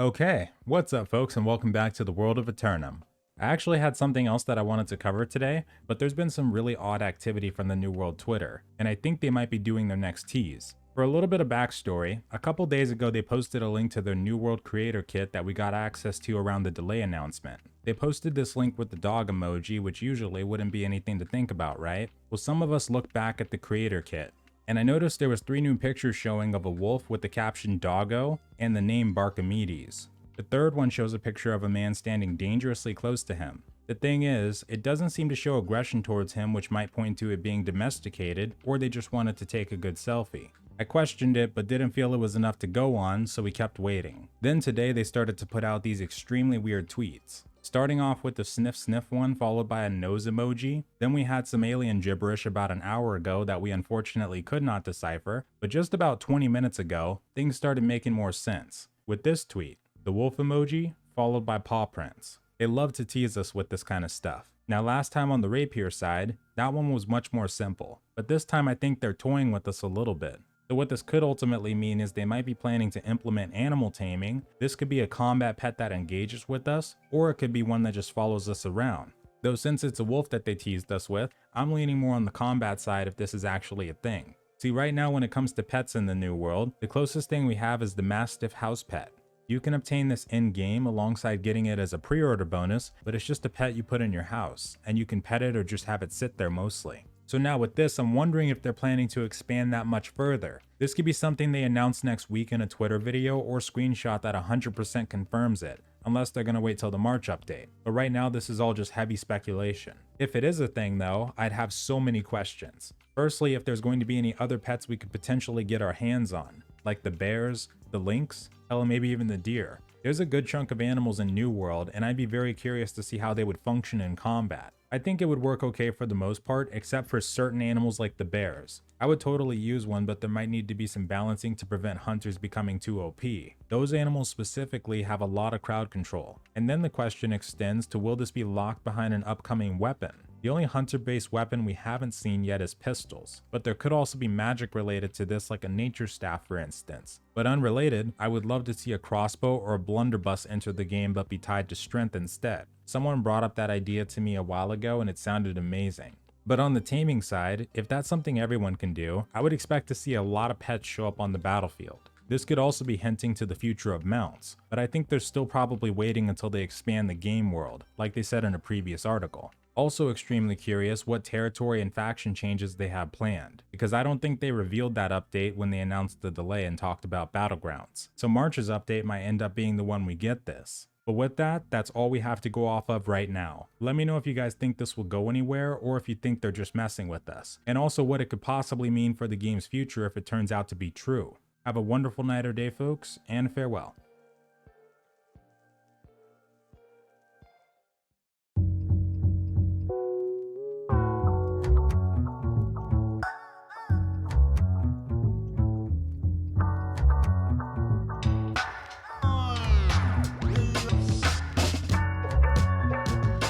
Okay, what's up folks and welcome back to the world of Eternum. I actually had something else that I wanted to cover today, but there's been some really odd activity from the New World Twitter, and I think they might be doing their next tease. For a little bit of backstory, a couple days ago they posted a link to their New World Creator Kit that we got access to around the delay announcement. They posted this link with the dog emoji, which usually wouldn't be anything to think about, right? Well, some of us looked back at the Creator Kit, and I noticed there was 3 new pictures showing of a wolf with the caption Doggo and the name Barkamedes. The third one shows a picture of a man standing dangerously close to him. The thing is, it doesn't seem to show aggression towards him, which might point to it being domesticated, or they just wanted to take a good selfie. I questioned it, but didn't feel it was enough to go on, so we kept waiting. Then today they started to put out these extremely weird tweets. Starting off with the sniff sniff one followed by a nose emoji. Then we had some alien gibberish about an hour ago that we unfortunately could not decipher, but just about 20 minutes ago, things started making more sense. With this tweet, the wolf emoji followed by paw prints. They love to tease us with this kind of stuff. Now last time on the rapier side, that one was much more simple, but this time I think they're toying with us a little bit. So what this could ultimately mean is they might be planning to implement animal taming. This could be a combat pet that engages with us, or it could be one that just follows us around. Though since it's a wolf that they teased us with, I'm leaning more on the combat side if this is actually a thing. See, right now when it comes to pets in the New World, the closest thing we have is the Mastiff house pet. You can obtain this in-game alongside getting it as a pre-order bonus, but it's just a pet you put in your house, and you can pet it or just have it sit there mostly. So now with this, I'm wondering if they're planning to expand that much further. This could be something they announce next week in a Twitter video or screenshot that 100% confirms it, unless they're going to wait till the March update. But right now this is all just heavy speculation. If it is a thing though, I'd have so many questions. Firstly, if there's going to be any other pets we could potentially get our hands on, like the bears, the lynx, hell, maybe even the deer. There's a good chunk of animals in New World, and I'd be very curious to see how they would function in combat. I think it would work okay for the most part, except for certain animals like the bears. I would totally use one, but there might need to be some balancing to prevent hunters becoming too OP. Those animals specifically have a lot of crowd control. And then the question extends to, will this be locked behind an upcoming weapon? The only hunter-based weapon we haven't seen yet is pistols, but there could also be magic related to this, like a nature staff for instance. But unrelated, I would love to see a crossbow or a blunderbuss enter the game but be tied to strength instead. Someone brought up that idea to me a while ago and it sounded amazing. But on the taming side, if that's something everyone can do, I would expect to see a lot of pets show up on the battlefield. This could also be hinting to the future of mounts, but I think they're still probably waiting until they expand the game world, like they said in a previous article. Also extremely curious what territory and faction changes they have planned, because I don't think they revealed that update when they announced the delay and talked about battlegrounds. So March's update might end up being the one we get this. But with that, that's all we have to go off of right now. Let me know if you guys think this will go anywhere or if you think they're just messing with us. And also what it could possibly mean for the game's future if it turns out to be true. Have a wonderful night or day folks, and farewell.